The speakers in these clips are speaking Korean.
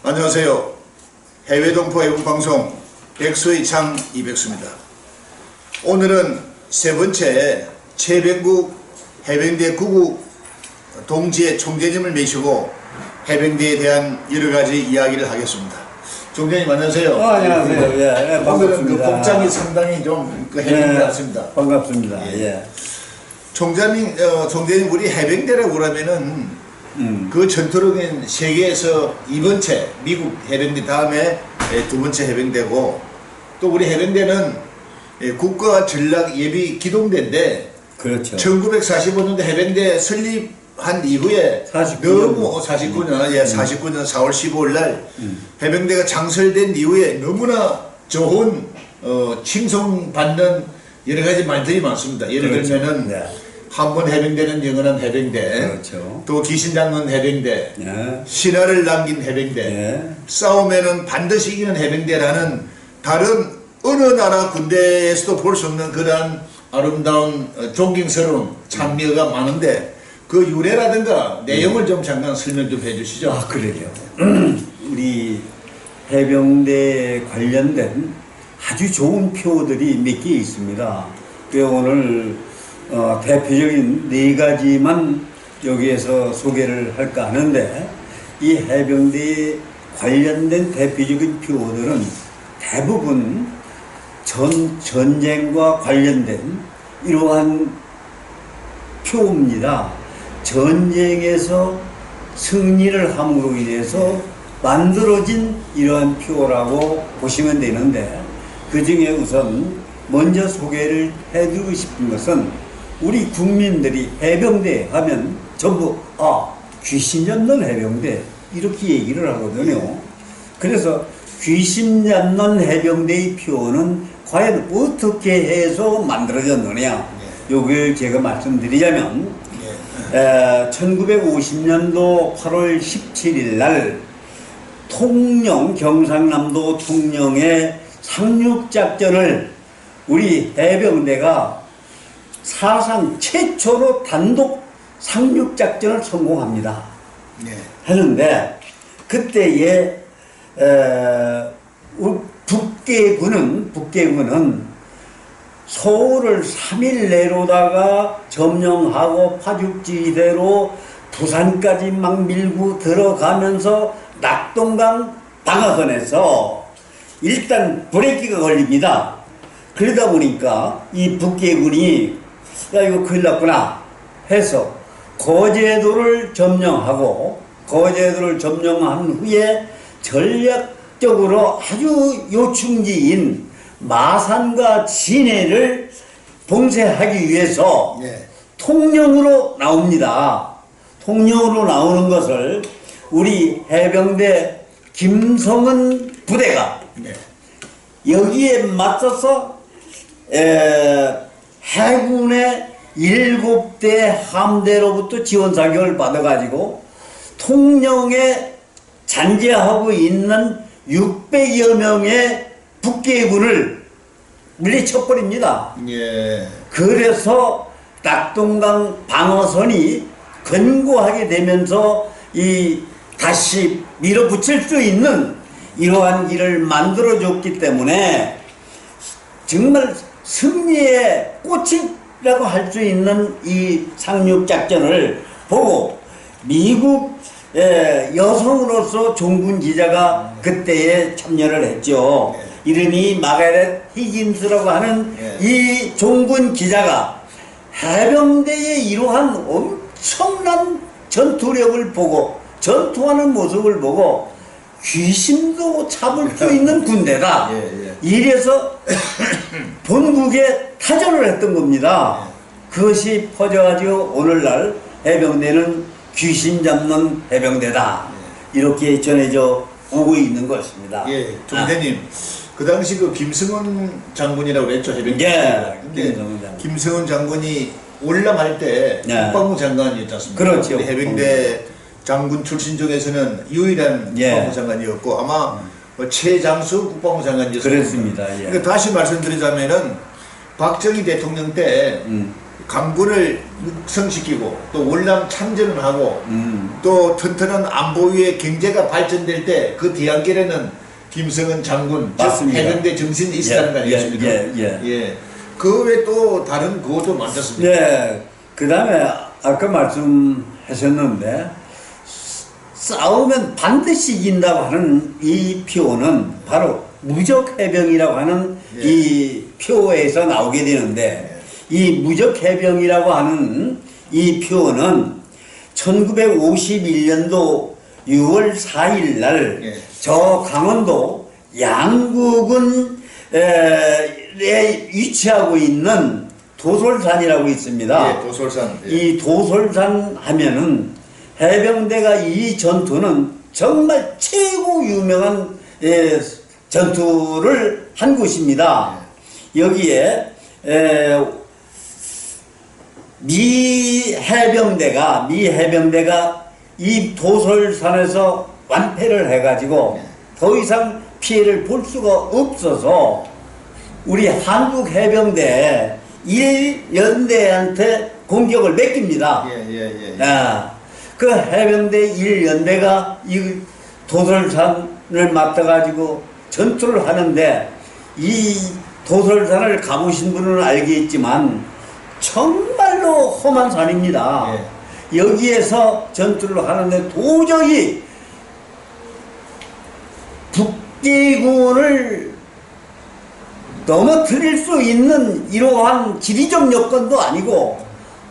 안녕하세요. 해외동포 애국방송 백수의 창 이백수입니다. 오늘은 세 번째 최병국 해병대 구국 동지의 총재님을 모시고 해병대에 대한 여러 가지 이야기를 하겠습니다. 총재님 안녕하세요. 안녕하세요. 예, 오늘은 반갑습니다. 그 복장이 상당히 좀 해병대 같습니다. 반갑습니다. 예. 총재님 우리 해병대라고 그러면은 그 전투력인 세계에서 2번째 미국 해병대 다음에 두 번째 해병대고, 또 우리 해병대는 국가 전략 예비 기동대인데, 그렇죠. 1945년도 해병대 설립한 이후에 49년. 49년 4월 15일 날 해병대가 창설된 이후에 너무나 좋은 칭송받는 여러 가지 말들이 많습니다. 예를 그렇죠. 들면은 네. 한 번 해병대는 영원한 해병대, 그렇죠. 또 귀신 잡는 해병대, 예. 신화를 남긴 해병대, 예. 싸움에는 반드시 이기는 해병대라는 다른 어느 나라 군대에서도 볼 수 없는 그러한 아름다운 존경스러운 장미가 많은데, 그 유래라든가 내용을 좀 잠깐 설명 좀 해주시죠. 아, 그래요. 우리 해병대 관련된 아주 좋은 표들이 몇 개 있습니다. 그 오늘 대표적인 네 가지만 여기에서 소개를 할까 하는데, 이 해병대에 관련된 대표적인 표어들은 대부분 전쟁과 관련된 이러한 표입니다. 전쟁에서 승리를 함으로 인해서 만들어진 이러한 표라고 보시면 되는데, 그 중에 우선 먼저 소개를 해드리고 싶은 것은, 우리 국민들이 해병대 하면 전부 귀신 잡는 해병대 이렇게 얘기를 하거든요. 그래서 귀신 잡는 해병대의 표현은 과연 어떻게 해서 만들어졌느냐, 요걸 제가 말씀드리자면 1950년도 8월 17일 날 통영, 경상남도 통영의 상륙작전을 우리 해병대가 사상 최초로 단독 상륙작전을 성공합니다. 네. 했는데, 그때에 북계군은 서울을 3일 내로다가 점령하고 파죽지대로 부산까지 막 밀고 들어가면서 낙동강 방어선에서 일단 브레이크가 걸립니다. 그러다 보니까 이 북계군이 야, 이거 큰일 났구나 해서 거제도를 점령하고, 거제도를 점령한 후에 전략적으로 아주 요충지인 마산과 진해를 봉쇄하기 위해서 통영으로 나옵니다. 통영으로 나오는 것을 우리 해병대 김성은 부대가 여기에 맞서서 해군의 7대 함대로부터 지원 사격을 받아가지고 통영에 잔재하고 있는 600여 명의 북계군을 물리쳐버립니다. 예. 그래서 낙동강 방어선이 견고하게 되면서 다시 밀어붙일 수 있는 이러한 길을 만들어줬기 때문에 정말 승리의 꽃이라고 할 수 있는 이 상륙작전을 보고 미국 여성으로서 종군 기자가 그때에 참여를 했죠. 이름이 마가렛 히긴스라고 하는 이 종군 기자가 해병대의 이러한 엄청난 전투력을 보고, 전투하는 모습을 보고 귀신도 잡을 수 있는 군대다. 이래서 본국에 타전을 했던 겁니다. 그것이 퍼져가지고 오늘날 해병대는 귀신 잡는 해병대다, 이렇게 전해져 오고 있는 것입니다. 예, 총대님, 그 당시 그 김성은 장군이라고 그랬죠, 해병대. 근데 김성은 장군이 올라갈 때 국방부 장관이었지 않습니까? 그렇죠. 해병대 장군 출신 중에서는 유일한 국방부 장관이었고, 아마 최장수 국방부 장관이었습니다. 그렇습니다. 그러니까 다시 말씀드리자면은 박정희 대통령 때 강군을 육성시키고 또 월남 참전을 하고 또 튼튼한 안보위의 경제가 발전될 때 그 뒤안길에는 김성은 장군, 즉 해병대 정신이 있었다는 거 아니겠습니까? 예. 그 외에 또 다른 그것도 많았습니다. 네. 그 다음에 아까 말씀하셨는데 싸우면 반드시 이긴다고 하는 이 표어는 바로 무적해병이라고 하는 이 표어에서 나오게 되는데 이 무적해병이라고 하는 이 표어는 1951년도 6월 4일 날 저 강원도 양구군에 위치하고 있는 도솔산이라고 있습니다. 예, 도솔산. 예. 이 도솔산 하면은 해병대가 이 전투는 정말 최고 유명한 전투를 한 곳입니다. 여기에 미 해병대가 이 도솔산에서 완패를 해가지고 더 이상 피해를 볼 수가 없어서 우리 한국 해병대 1연대한테 공격을 맡깁니다. 그 해병대 1연대가 이 도솔산을 맡아가지고 전투를 하는데 이 도솔산을 가보신 분은 알겠지만 정말로 험한 산입니다. 여기에서 전투를 하는데 도저히 북대군을 넘어뜨릴 수 있는 이러한 지리적 여건도 아니고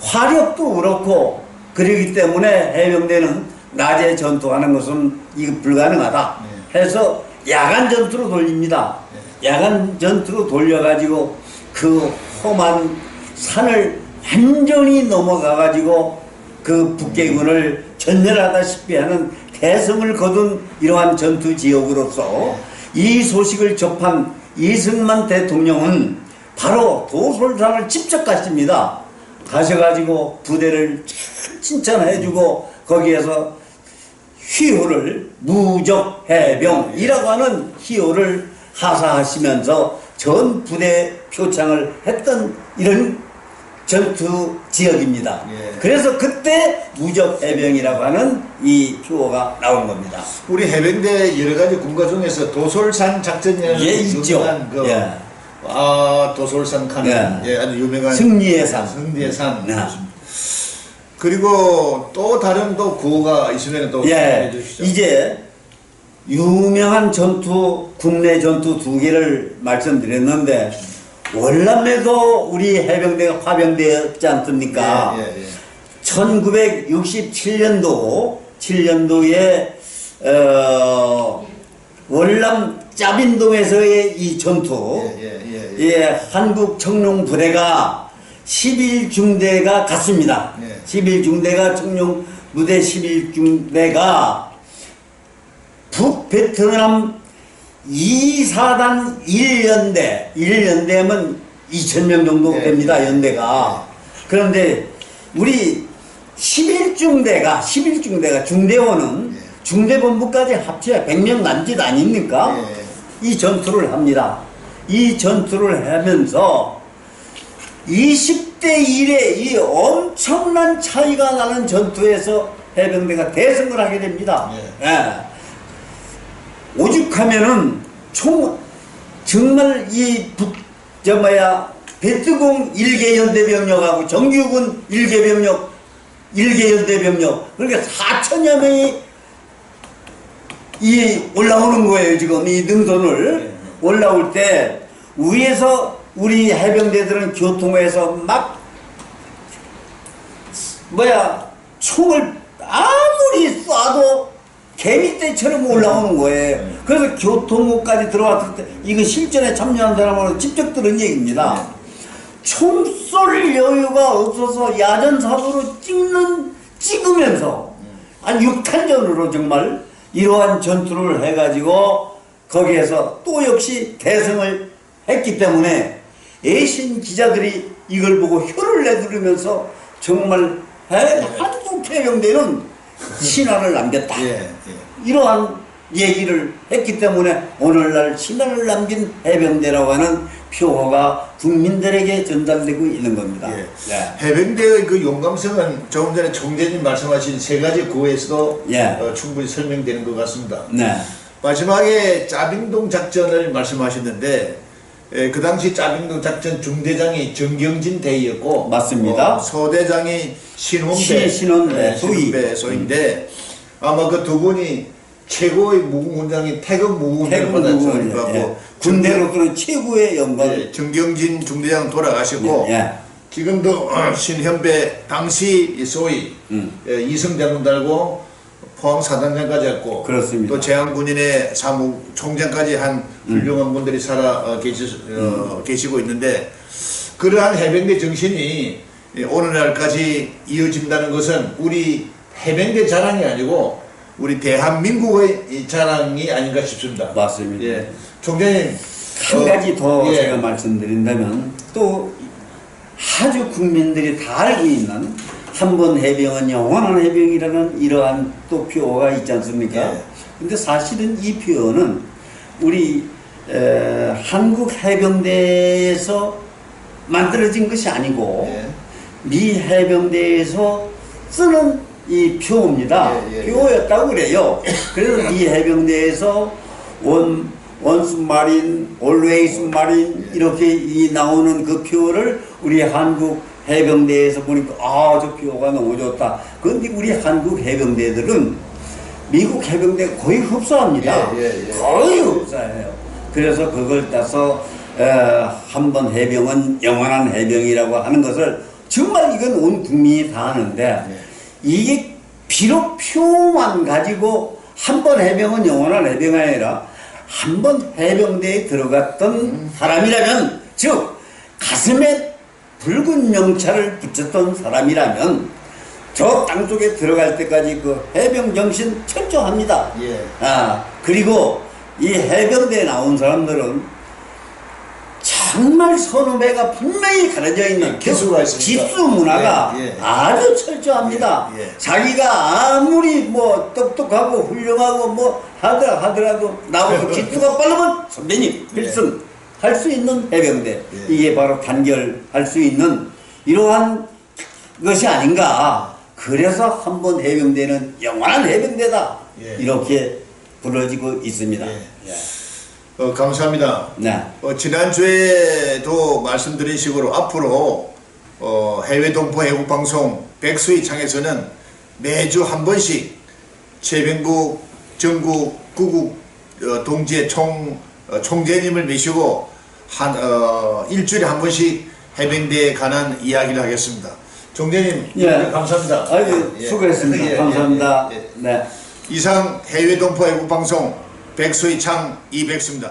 화력도 그렇고 그러기 때문에 해병대는 낮에 전투하는 것은 이거 불가능하다 해서 야간 전투로 돌립니다. 야간 전투로 돌려가지고 그 험한 산을 완전히 넘어가가지고 그 북계군을 전멸하다시피 하는 대성을 거둔 이러한 전투 지역으로서 이 소식을 접한 이승만 대통령은 바로 도솔산을 직접 갔습니다. 가셔가지고 부대를 칭찬해주고 거기에서 희호를 무적해병이라고 하는 희호를 하사하시면서 전 부대 표창을 했던 이런 전투 지역입니다. 그래서 그때 무적해병이라고 하는 이 표어가 나온 겁니다. 우리 해병대 여러 가지 군가 중에서 도솔산 작전이라는 유명한 도솔산 칸 아주 유명한 승리의 산. 그리고 또 다른 또 구호가 있으면 또 해주시죠. 이제 유명한 전투, 국내 전투 2개를 말씀드렸는데 월남에도 우리 해병대가 파병되었지 않습니까? 1967년도에 월남 짜빈동에서의 이 전투, 한국 청룡 부대가 11중대가 갔습니다. 11중대가 청룡 부대 11중대가 북베트남 2사단 1연대면 2,000명 정도 됩니다. 연대가. 그런데 우리 11중대가 중대원은 중대본부까지 합쳐야 100명 남짓 아닙니까? 이 전투를 합니다. 이 전투를 하면서 20대 1의 이 엄청난 차이가 나는 전투에서 해병대가 대승을 하게 됩니다. 오죽하면은 정말 베트공 1개 연대병력하고 정규군 1개 연대병력 그러니까 4천여 명이 올라오는 거예요. 지금 이 능선을 올라올 때 위에서 우리 해병대들은 교통에서 막 총을 아무리 쏴도 개미떼처럼 올라오는 거예요. 그래서 교통부까지 들어왔을 때 이거 실전에 참여한 사람으로 직접 들은 얘기입니다. 총 쏠 여유가 없어서 야전사고로 찍으면서 한 6탄전으로 정말 이러한 전투를 해가지고 거기에서 또 역시 대승을 했기 때문에 애신 기자들이 이걸 보고 혀를 내두르면서 정말 한국 해병대는 신화를 남겼다. 이러한 얘기를 했기 때문에 오늘날 신화를 남긴 해병대라고 하는 표가 국민들에게 전달되고 있는 겁니다. 예. 네. 해병대의 그 용감성은 조금 전에 총재님 말씀하신 세 가지 구호에서도 예. 충분히 설명되는 것 같습니다. 네. 마지막에 짜빙동 작전을 말씀하셨는데 그 당시 짜빙동 작전 중대장이 정경진 대위였고 맞습니다. 소대장이 신원배 소위. 소인데 아마 그 두 분이 최고의 무궁훈장인 태극 무궁훈장을 받았죠. 예. 군대로서는 최고의 영광. 예, 정경진 중대장 돌아가셨고 예. 지금도 신현배 당시 소위 이성 장군 달고 포항 사단장까지 했고 그렇습니다. 또 제한군인의 사무총장까지 한 훌륭한 분들이 계시고 있는데 그러한 해병대 정신이 오늘날까지 이어진다는 것은 우리 해병대 자랑이 아니고 우리 대한민국의 자랑이 아닌가 싶습니다. 맞습니다. 예. 총장님 한 가지 더 예. 제가 말씀드린다면 또 아주 국민들이 다 알고 있는 한 번 해병은 영원한 해병이라는 이러한 또 표어가 있지 않습니까? 예. 근데 사실은 이 표어는 우리 한국 해병대에서 만들어진 것이 아니고 예. 미 해병대에서 쓰는 이 표어입니다. 표어였다고 그래요. 그래서 미 해병대에서 once marine, always marine 이렇게 나오는 그 표어를 우리 한국 해병대에서 보니까 저 표어가 너무 좋다. 그런데 우리 한국 해병대들은 미국 해병대 거의 흡사합니다. 거의 흡사해요. 그래서 그걸 따서 한 번 해병은 영원한 해병이라고 하는 것을 정말 이건 온 국민이 다 아는데 이게 비록 표만 가지고 한 번 해병은 영원한 해병이 아니라 한 번 해병대에 들어갔던 사람이라면 즉 가슴에 붉은 명찰을 붙였던 사람이라면 저 땅속에 들어갈 때까지 그 해병 정신 철저합니다. 예. 그리고 이 해병대에 나온 사람들은 정말 선후배가 분명히 가려져 있는 기수가 있습니다. 기수 문화가 아주 철저합니다. 자기가 아무리 뭐 똑똑하고 훌륭하고 뭐 하더라도 나보고 기수가 빠르면 선배님 필승 할 수 있는 해병대. 이게 바로 단결할 수 있는 이러한 것이 아닌가. 그래서 한 번 해병대는 영원한 해병대다. 이렇게 부러지고 있습니다. 감사합니다. 네. 지난주에도 말씀드린 식으로 앞으로 해외 동포 애국 방송 백수의 창에서는 매주 한 번씩 최병국 전국 구국 동지의 총재님을 모시고 일주일에 한 번씩 해병대에 관한 이야기를 하겠습니다. 총재님 감사합니다. 수고했습니다. 감사합니다. 네. 이상 해외 동포 애국 방송 백수의 창 이백수입니다.